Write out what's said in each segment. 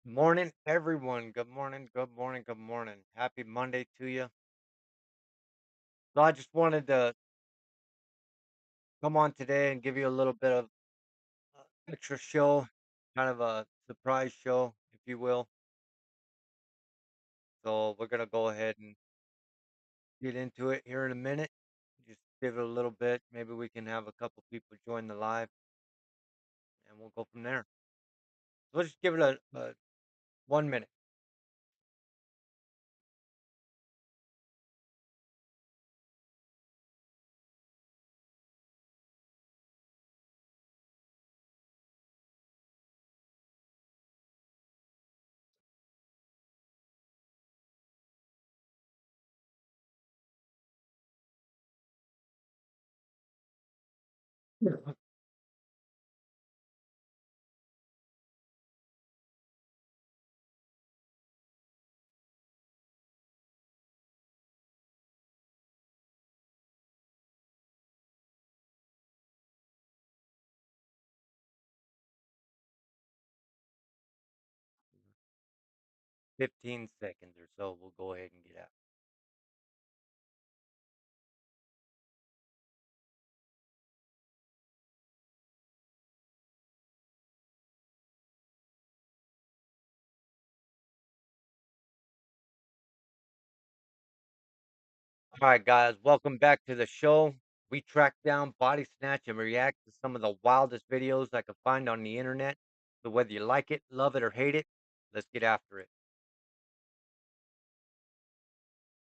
Morning, everyone. Good morning. Good morning. Good morning. Happy Monday to you. So I just wanted to come on today and give you a little bit of extra show, kind of a surprise show, if you will. So we're gonna go ahead and get into it here in a minute. Just give it a little bit. Maybe we can have a couple people join the live, and we'll go from there. So let's just give it a 1 minute. 15 seconds or so. We'll go ahead and get out. All right, guys, welcome back to the show. We track down, body snatch, and react to some of the wildest videos I could find on the internet. So whether you like it, love it, or hate it, let's get after it.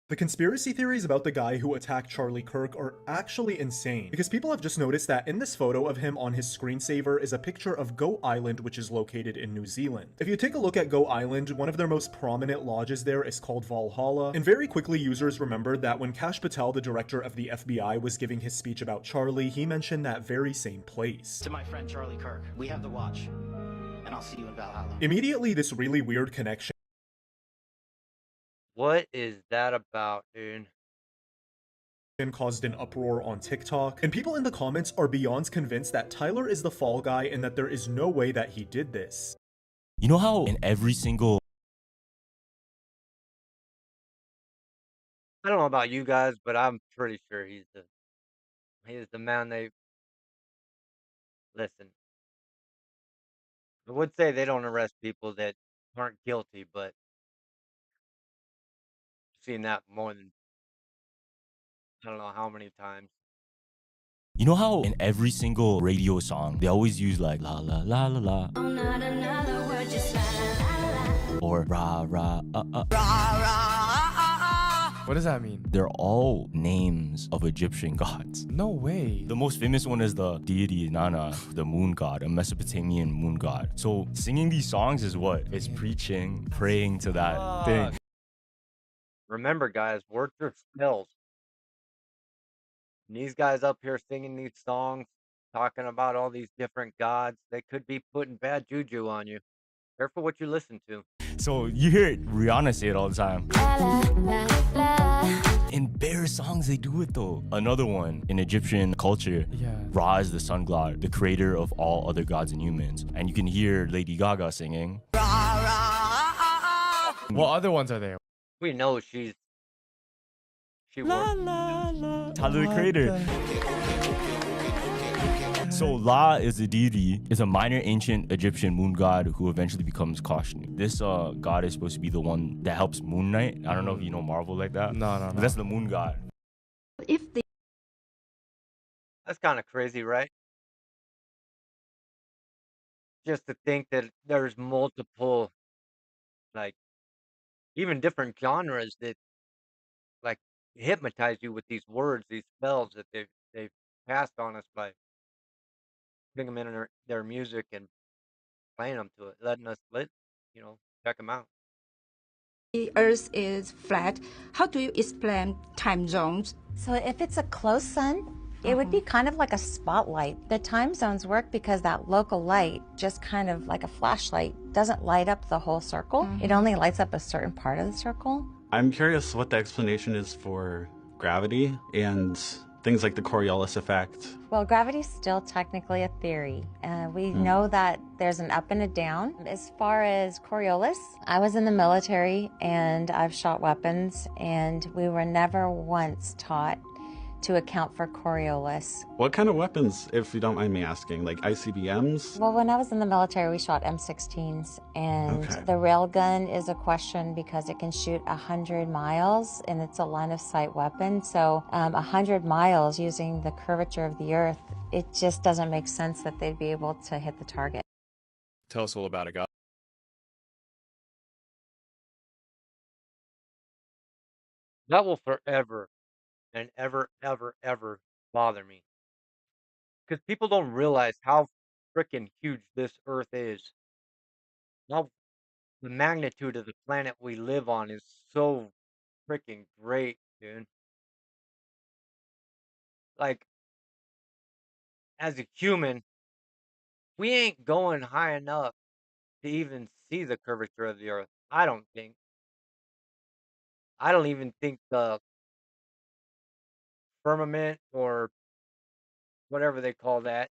The conspiracy theories about the guy who attacked Charlie Kirk are actually insane, because people have just noticed that in this photo of him on his screensaver is a picture of Go Island, which is located in New Zealand. If you take a look at Go Island, one of their most prominent lodges there is called Valhalla, and very quickly users remembered that when Kash Patel, the director of the FBI, was giving his speech about Charlie, he mentioned that very same place. To my friend Charlie Kirk, we have the watch, and I'll see you in Valhalla. Immediately, this really weird connection What is that about, dude? caused an uproar on TikTok, and people in the comments are beyond convinced that Tyler is the fall guy and that there is no way that he did this. You know how in every single I don't know about you guys, but I'm pretty sure he's the man they listen. I would say they don't arrest people that aren't guilty, but I've seen that more than I don't know how many times. you know how in every single radio song they always use like la la la la la Oh, not another word, just la la la la. or rah rah What does that mean? they're all names of Egyptian gods. No way. The most famous one is the deity Nana, the moon god, a Mesopotamian moon god. So singing these songs is what? It's preaching, praying to that thing. Remember, guys, words are spells. And these guys up here singing these songs, talking about all these different gods, they could be putting bad juju on you. Careful what you listen to. So you hear Rihanna say it all the time. La la la la. In bare songs they do it though. Another one in Egyptian culture, Yeah. Ra is the sun god, the creator of all other gods and humans. And you can hear Lady Gaga singing. What other ones are there? We know she La works. la la. Tyler the Creator. So La is the deity, is a minor ancient Egyptian moon god who eventually becomes Khoshnu. This god is supposed to be the one that helps Moon Knight. I don't know if you know Marvel like that. No. But that's the moon god. If the That's kind of crazy, right? Just to think that there's multiple, like, even different genres that, like, hypnotize you with these words, these spells that they've passed on us by putting them in their music and playing them to it, letting us check them out. Earth is flat, how do you explain time zones? So if it's a close sun, it would be kind of like a spotlight. The time zones work because that local light, just kind of like a flashlight, doesn't light up the whole circle. It only lights up a certain part of the circle. I'm curious what the explanation is for gravity and Things like the Coriolis effect. Well, gravity's still technically a theory. We know that there's an up and a down. As far as Coriolis, I was in the military and I've shot weapons, and we were never once taught to account for Coriolis. What kind of weapons, if you don't mind me asking? Like ICBMs? Well, when I was in the military, we shot M16s, and Okay. the railgun is a question because it can shoot 100 miles, and it's a line of sight weapon. So 100 miles using the curvature of the Earth, it just doesn't make sense that they'd be able to hit the target. Tell us all about it, God. That will forever and ever bother me because people don't realize how freaking huge this Earth is. How the magnitude of the planet we live on is so freaking great, dude. Like, as a human, we ain't going high enough to even see the curvature of the Earth. I don't think. I don't even think the firmament or whatever they call that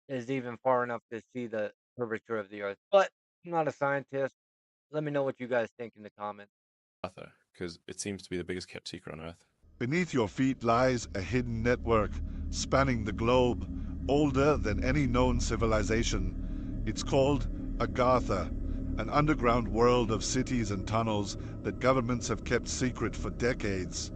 is even far enough to see the curvature of the Earth. But I'm not a scientist. Let me know what you guys think in the comments. Because it seems to be the biggest kept secret on Earth. Beneath your feet lies a hidden network spanning the globe, older than any known civilization. It's called Agartha, an underground world of cities and tunnels that governments have kept secret for decades.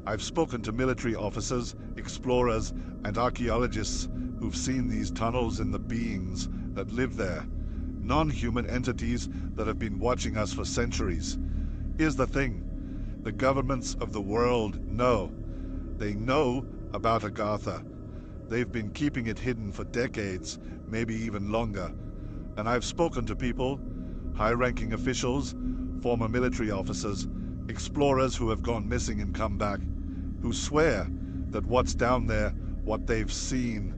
I've spoken to military officers, explorers, and archaeologists who've seen these tunnels and the beings that live there. Non-human entities that have been watching us for centuries. Here's the thing. The governments of the world know. They know about Agartha. They've been keeping it hidden for decades, maybe even longer. And I've spoken to people, high-ranking officials, former military officers, explorers who have gone missing and come back, who swear that what's down there, what they've seen,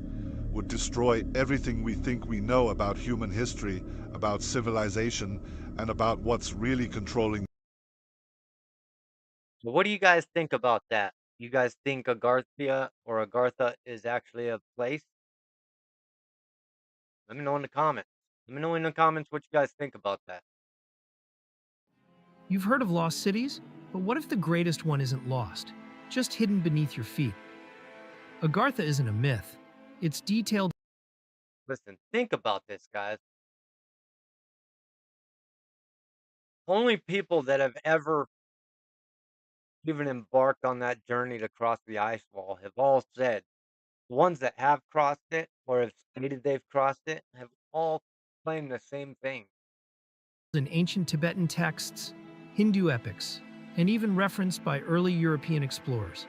would destroy everything we think we know about human history, about civilization, and about what's really controlling. So what do you guys think about that? You guys think Agarthia or Agartha is actually a place? Let me know in the comments. Let me know in the comments what you guys think about that. You've heard of lost cities, but what if the greatest one isn't lost, just hidden beneath your feet? Agartha isn't a myth. It's detailed. Listen, think about this, guys. Only people that have ever even embarked on that journey to cross the ice wall have all said, the ones that have crossed it or have stated they've crossed it have all claimed the same thing. In ancient Tibetan texts, Hindu epics, and even referenced by early European explorers.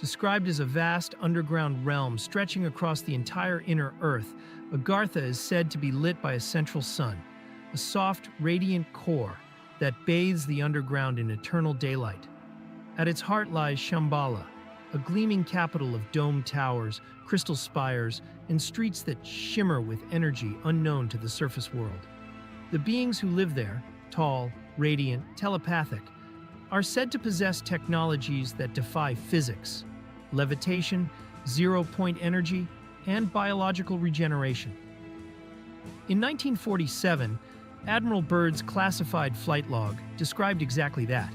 Described as a vast underground realm stretching across the entire inner Earth, Agartha is said to be lit by a central sun, a soft, radiant core that bathes the underground in eternal daylight. At its heart lies Shambhala, a gleaming capital of domed towers, crystal spires, and streets that shimmer with energy unknown to the surface world. The beings who live there, tall, radiant, telepathic, are said to possess technologies that defy physics, levitation, zero-point energy, and biological regeneration. In 1947, Admiral Byrd's classified flight log described exactly that.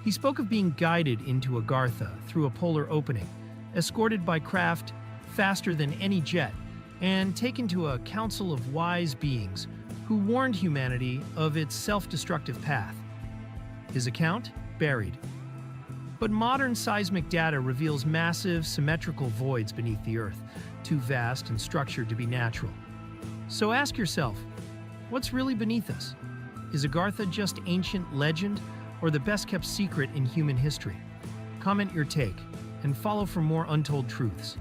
He spoke of being guided into Agartha through a polar opening, escorted by craft faster than any jet, and taken to a council of wise beings who warned humanity of its self-destructive path. His account? Buried. But modern seismic data reveals massive, symmetrical voids beneath the Earth, too vast and structured to be natural. So ask yourself, what's really beneath us? Is Agartha just ancient legend or the best-kept secret in human history? Comment your take and follow for more untold truths.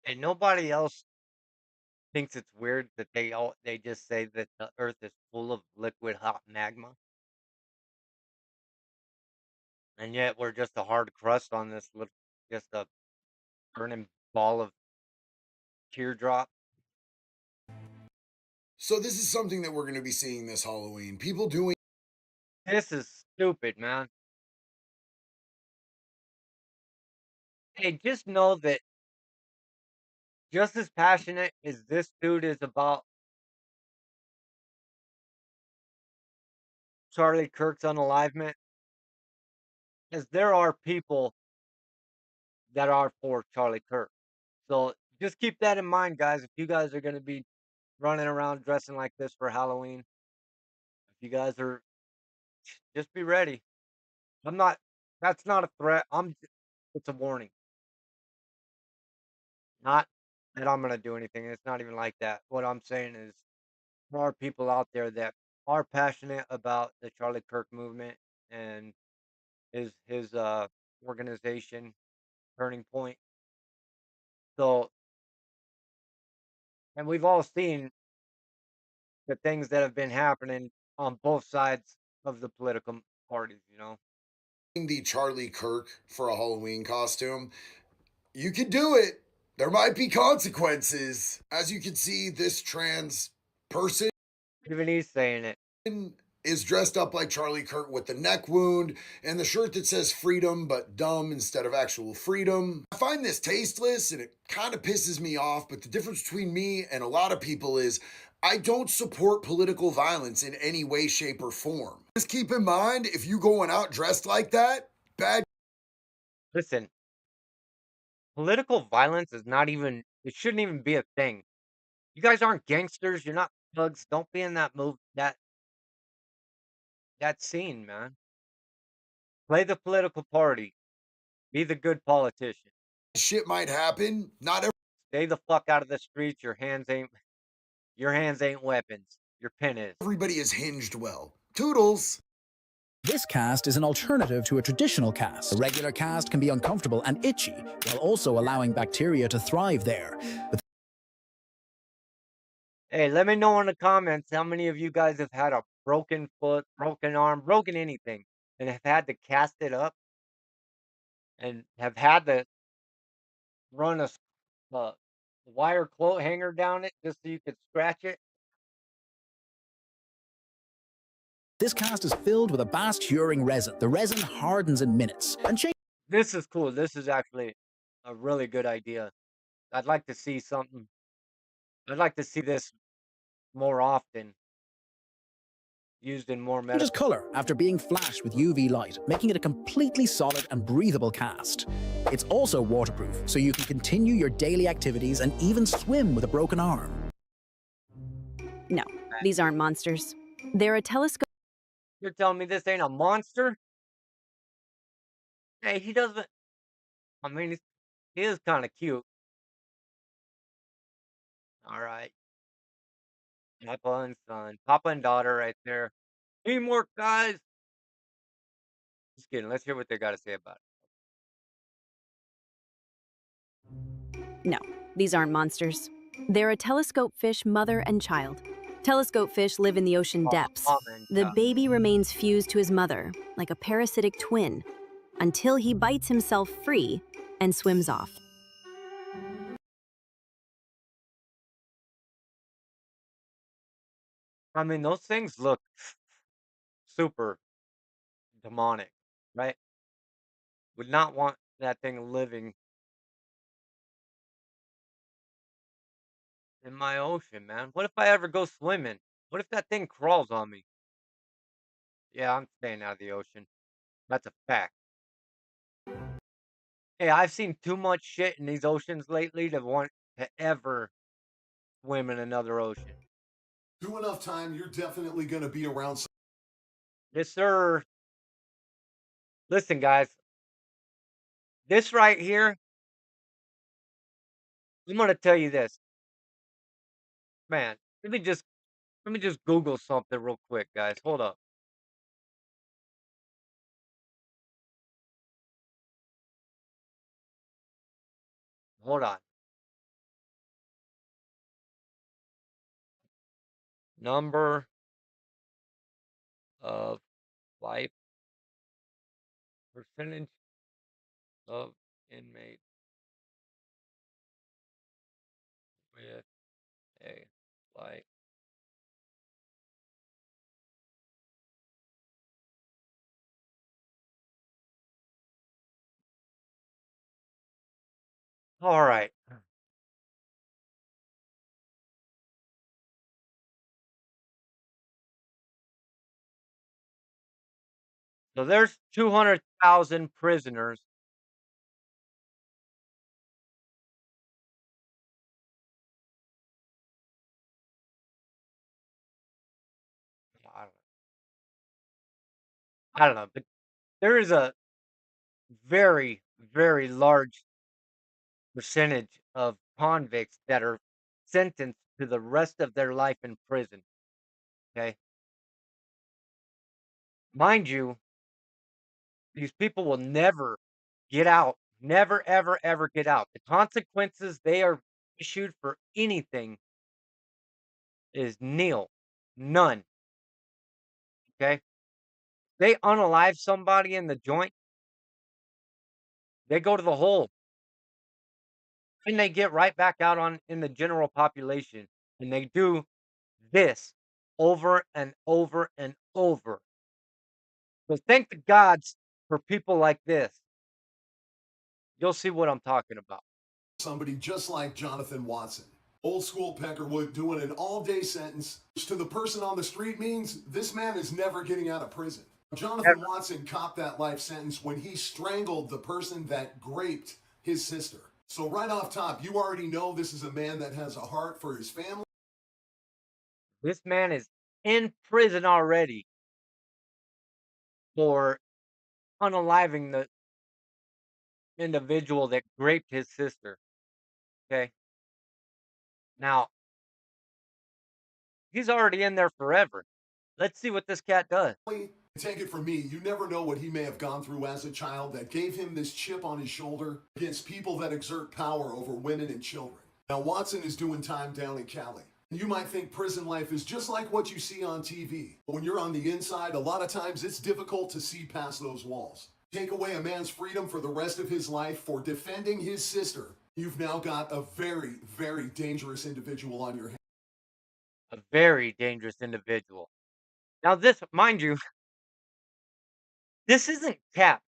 And nobody else thinks it's weird that they just say that the Earth is full of liquid hot magma. And yet we're just a hard crust on this little, just a burning ball of teardrop. So this is something that we're going to be seeing this Halloween. People doing. This is stupid, man. Hey, just know that just as passionate as this dude is about Charlie Kirk's unalivement, as there are people that are for Charlie Kirk. So just keep that in mind, guys. If you guys are going to be running around dressing like this for Halloween, if you guys are, just be ready. I'm not. That's not a threat. It's a warning. Not that I'm going to do anything. It's not even like that. What I'm saying is, there are people out there that are passionate about the Charlie Kirk movement and his organization Turning Point. So, and we've all seen the things that have been happening on both sides of the political parties, you know. The Charlie Kirk for a Halloween costume. You could do it. There might be consequences. As you can see, this trans person Even he's saying it. is dressed up like Charlie Kirk with the neck wound and the shirt that says freedom but dumb instead of actual freedom. I find this tasteless and it kind of pisses me off, but the difference between me and a lot of people is I don't support political violence in any way, shape, or form. Just keep in mind, if you going out dressed like that, bad. Listen, political violence is not even, it shouldn't even be a thing. You guys aren't gangsters. You're not thugs. Don't be in that that scene, man. Play the political party. Be the good politician. Shit might happen. Not every. Stay the fuck out of the streets. Your hands ain't weapons. Your pen is. Everybody is hinged well. Toodles. This cast is an alternative to a traditional cast. A regular cast can be uncomfortable and itchy, while also allowing bacteria to thrive there. Hey, let me know in the comments how many of you guys have had a broken foot, broken arm, broken anything, and have had to cast it up and have had to run a wire quote hanger down it just so you could scratch it. This cast is filled with a vast curing resin. The resin hardens in minutes and changes. This is cool. This is actually a really good idea. I'd like to see something. I'd like to see this more often used in more Changes medical. color after being flashed with UV light, making it a completely solid and breathable cast. It's also waterproof, so you can continue your daily activities and even swim with a broken arm. No, these aren't monsters. They're a telescope. You're telling me this ain't a monster? Hey, he doesn't. I mean, he is kind of cute. All right. Papa and son. Papa and daughter right there. Teamwork, guys. Just kidding. Let's hear what they got to say about No, these aren't monsters. They're a telescope fish mother and child. Telescope fish live in the ocean it. depths. Mama and The child. baby remains fused to his mother, like a parasitic twin, until he bites himself free and swims off. I mean, those things look super demonic, right? Would not want that thing living in my ocean, man. What if I ever go swimming? What if that thing crawls on me? Yeah, I'm staying out of the ocean. That's a fact. Hey, I've seen too much shit in these oceans lately to want to ever swim in another ocean. Do enough time, you're definitely going to be around. Yes, sir. Listen, guys. This right here, I'm gonna tell you this, man. Let me just Google something real quick, guys. Hold up. Hold on. Number of life percentage of inmates with a life. All right. So there's 200,000 prisoners. I don't know, but there is a very, very large percentage of convicts that are sentenced to the rest of their life in prison. Okay. Mind you, these people will never get out. Never, ever, ever get out. The consequences they are issued for anything is nil. None. Okay. They unalive somebody in the joint, they go to the hole and they get right back out on in the general population. And they do this over and over and over. So thank the gods for people like this. You'll see what I'm talking about. Somebody just like Jonathan Watson. Old school Peckerwood doing an all-day sentence, which to the person on the street means this man is never getting out of prison. Jonathan Never. Watson copped that life sentence when he strangled the person that raped his sister. So right off top, you already know this is a man that has a heart for his family. This man is in prison already for unaliving the individual that raped his sister. Okay. Now, he's already in there forever. Let's see what this cat does. Take it from me, you never know what he may have gone through as a child that gave him this chip on his shoulder against people that exert power over women and children. Now, Watson is doing time down in Cali. You might think prison life is just like what you see on TV. But when you're on the inside, a lot of times it's difficult to see past those walls. Take away a man's freedom for the rest of his life for defending his sister. You've now got a very, very dangerous individual on your hands. A very dangerous individual. Now, this, mind you, this isn't capped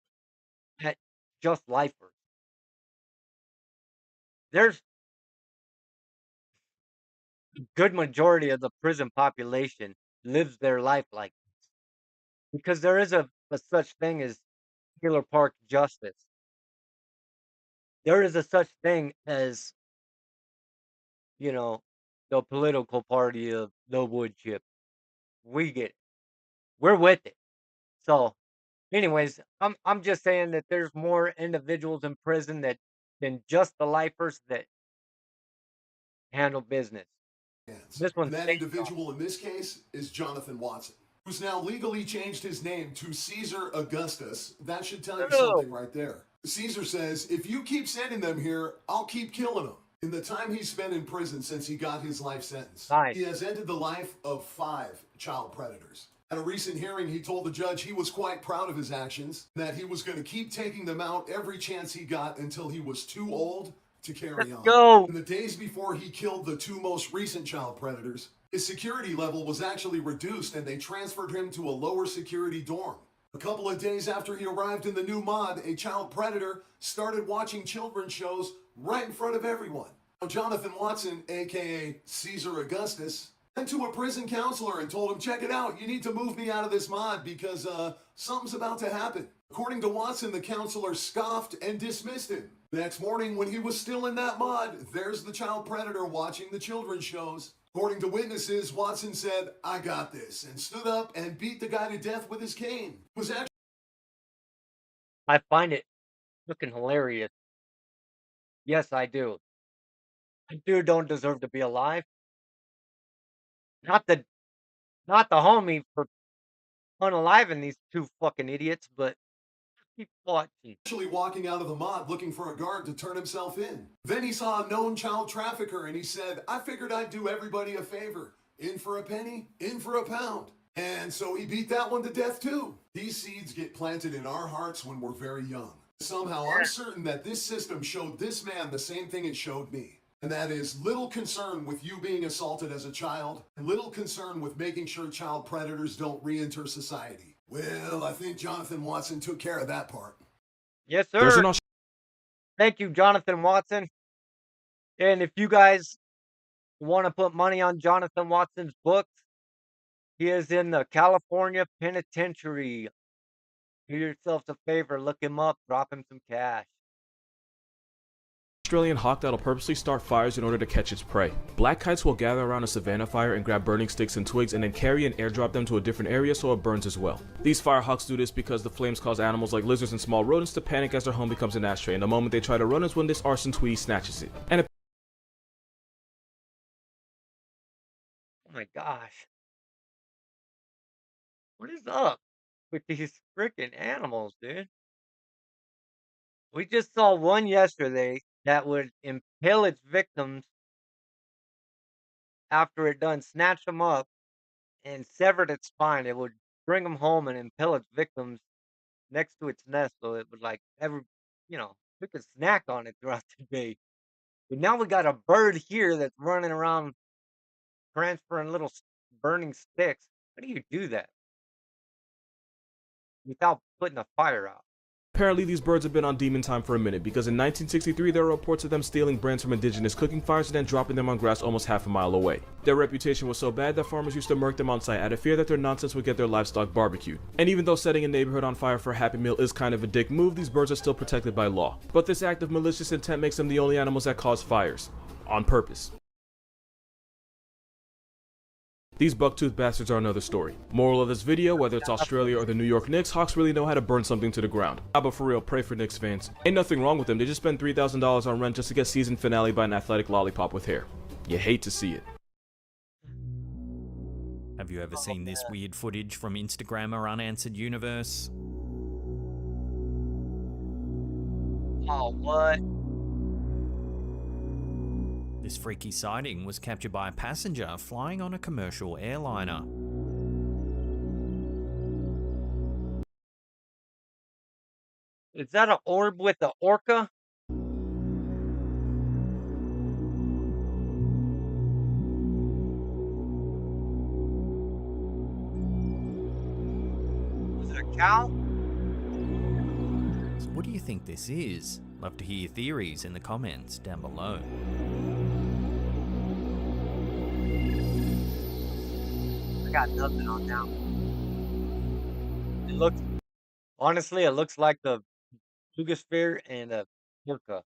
at just lifers. There's a good majority of the prison population lives their life like this because there is a such thing as Taylor Park justice. There is a such thing as, you know, the political party of the wood chip. We get it. We're with it. So, anyways, I'm just saying that there's more individuals in prison that than just the lifers that handle business. This And one's that state. individual in this case is Jonathan Watson, who's now legally changed his name to Caesar Augustus. That should tell you something right there. Caesar says, if you keep sending them here, I'll keep killing them. In the time he's spent in prison since he got his life sentence, he has ended the life of 5 child predators. At a recent hearing, he told the judge he was quite proud of his actions, that he was going to keep taking them out every chance he got until he was too old to carry on. Go. In the days before he killed the 2 most recent child predators, his security level was actually reduced and they transferred him to a lower security dorm. A couple of days after he arrived in the new mod, a child predator started watching children's shows right in front of everyone. Now, Jonathan Watson, aka Caesar Augustus, went to a prison counselor and told him, check it out, you need to move me out of this mod because something's about to happen. According to Watson, the counselor scoffed and dismissed him. The next morning, when he was still in that mod, there's the child predator watching the children's shows. According to witnesses, Watson said, I got this, and stood up and beat the guy to death with his cane. It was actually I find it looking hilarious. Yes, I do. That dude don't deserve to be alive. Not the not the homie for unaliving these 2 fucking idiots, but keep watching. walking out of the mod looking for a guard to turn himself in. Then he saw a known child trafficker and he said, I figured I'd do everybody a favor. In for a penny, in for a pound. And so he beat that one to death too. These seeds get planted in our hearts when we're very young. Somehow I'm certain that this system showed this man the same thing it showed me. And that is little concern with you being assaulted as a child, and little concern with making sure child predators don't re-enter society. Well, I think Jonathan Watson took care of that part. Yes, sir. Thank you, Jonathan Watson. And if you guys want to put money on Jonathan Watson's books, he is in the California penitentiary. Do yourselves a favor, look him up, drop him some cash. Australian hawk that'll purposely start fires in order to catch its prey. Black kites will gather around a savanna fire and grab burning sticks and twigs and then carry and airdrop them to a different area so it burns as well. These firehawks do this because the flames cause animals like lizards and small rodents to panic as their home becomes an ashtray, and the moment they try to run is when this arson tweety snatches it. And Oh my gosh. What is up with these freaking animals, dude? We just saw one yesterday that would impale its victims after it done snatched them up and severed its spine. It would bring them home and impale its victims next to its nest so it would like we could snack on it throughout the day. But now we got a bird here that's running around transferring little burning sticks. How do you do that without putting a fire out? apparently these birds have been on demon time for a minute, because in 1963 there were reports of them stealing brands from indigenous cooking fires and then dropping them on grass almost half a mile away. Their reputation was so bad that farmers used to murk them on site out of fear that their nonsense would get their livestock barbecued. And even though setting a neighborhood on fire for a happy meal is kind of a dick move, these birds are still protected by law. But this act of malicious intent makes them the only animals that cause fires. On purpose. These buck-toothed bastards are another story. Moral of this video, whether it's Australia or the New York Knicks, Hawks really know how to burn something to the ground. But for real, pray for Knicks fans. Ain't nothing wrong with them, they just spend $3,000 on rent just to get season finale by an athletic lollipop with hair. You hate to see it. Have you ever seen this weird footage from Instagram or Unanswered Universe? Oh, what? This freaky sighting was captured by a passenger flying on a commercial airliner. Is that an orb with the orca? Was it a cow? So what do you think this is? Love to hear your theories in the comments down below. I got nothing on that. It looks, honestly, it looks like the Lugosphere and a orca.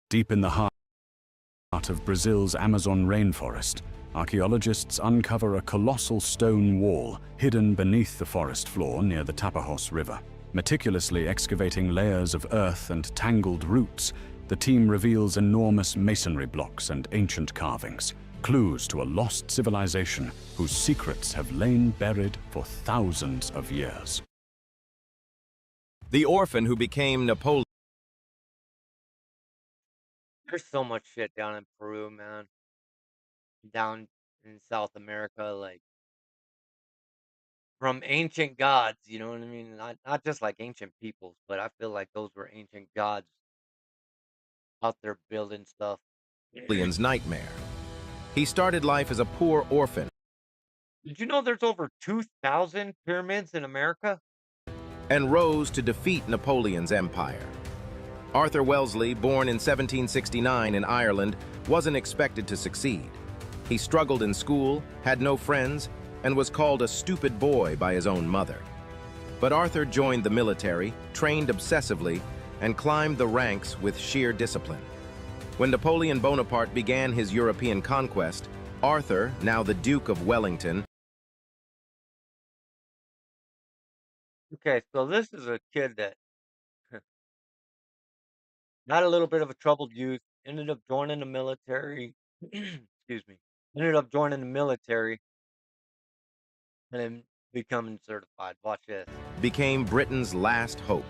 Deep in the heart of Brazil's Amazon rainforest, archaeologists uncover a colossal stone wall hidden beneath the forest floor near the Tapajós River. Meticulously excavating layers of earth and tangled roots, the team reveals enormous masonry blocks and ancient carvings, clues to a lost civilization whose secrets have lain buried for thousands of years. The orphan who became Napoleon. There's so much shit down in Peru, man. Down in South America, like from ancient gods, you know what I mean? Not just like ancient peoples, but I feel like those were ancient gods out there building stuff. Napoleon's nightmare. He started life as a poor orphan. Did you know there's over 2,000 pyramids in America? And rose to defeat Napoleon's empire. Arthur Wellesley, born in 1769 in Ireland, wasn't expected to succeed. He struggled in school, had no friends, and was called a stupid boy by his own mother. But Arthur joined the military, trained obsessively, and climbed the ranks with sheer discipline. When Napoleon Bonaparte began his European conquest, Arthur, now the Duke of Wellington. Okay, so this is a kid that had a little bit of a troubled youth, ended up joining the military. Excuse me. Ended up joining the military and then becoming certified. Watch this. Became Britain's last hope.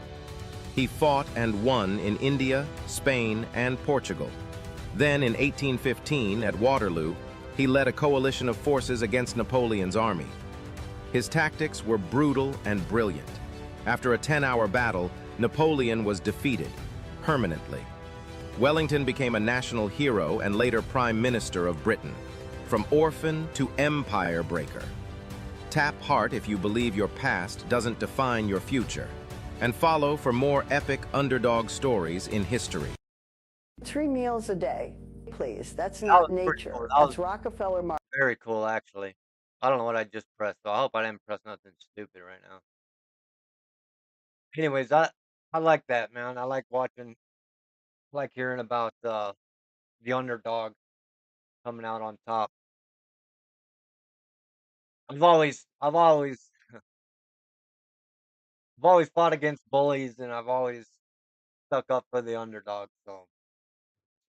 He fought and won in India, Spain, and Portugal. Then in 1815, at Waterloo, he led a coalition of forces against Napoleon's army. His tactics were brutal and brilliant. After a 10-hour battle, Napoleon was defeated, permanently. Wellington became a national hero and later Prime Minister of Britain. From orphan to empire breaker. Tap heart if you believe your past doesn't define your future. and follow for more epic underdog stories in history. 3 meals a day, please. That's That not was pretty cool. nature. That was That's Rockefeller Mark. very cool, actually. I don't know what I just pressed, so I hope I didn't press nothing stupid right now. Anyways, I like that, man. I like watching, like hearing about the underdog coming out on top. I've always I've always fought against bullies, and I've always stuck up for the underdog. So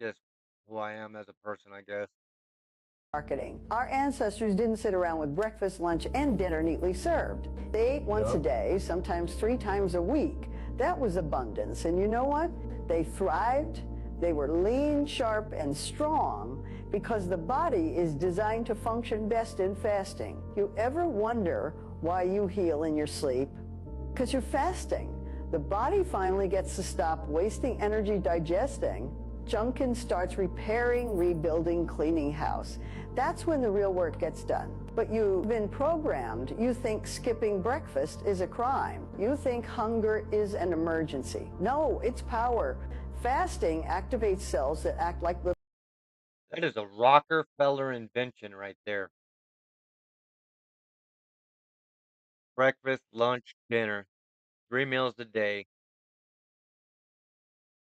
just who I am as a person, I guess. Marketing. Our ancestors didn't sit around with breakfast, lunch, and dinner neatly served. They ate once a day, sometimes 3 times a week. That was abundance. And you know what? They thrived. They were lean, sharp, and strong because the body is designed to function best in fasting. You ever wonder why you heal in your sleep? Because you're fasting. The body finally gets to stop wasting energy digesting junk and starts repairing, rebuilding, cleaning house. That's when the real work gets done. But you've been programmed. You think skipping breakfast is a crime. You think hunger is an emergency. No, it's power. Fasting activates cells that act like little. That is a Rockefeller invention right there. Breakfast, lunch, dinner, 3 meals a day.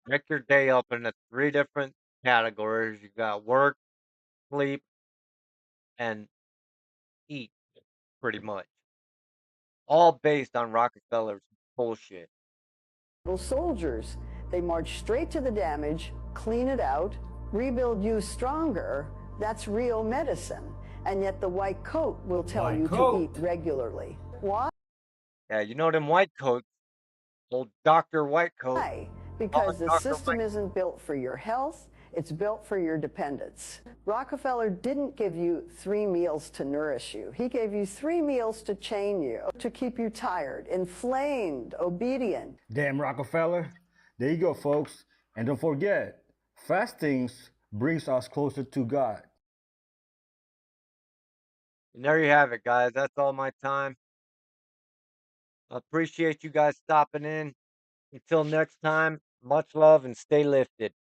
Break your day up into 3 different categories. You got work, sleep, and eat, pretty much. All based on Rockefeller's bullshit. Soldiers. They march straight to the damage, clean it out, rebuild you stronger. That's real medicine. And yet the white coat will tell White you coat. to eat regularly. Why? Yeah, you know them white coats, old Dr. Whitecoat. Why? Because the system isn't built for your health, it's built for your dependence. Rockefeller didn't give you 3 meals to nourish you. He gave you 3 meals to chain you, to keep you tired, inflamed, obedient. Damn Rockefeller. There you go, folks. And don't forget, fasting brings us closer to God. And there you have it, guys. That's all my time. I appreciate you guys stopping in. Until next time, much love and stay lifted.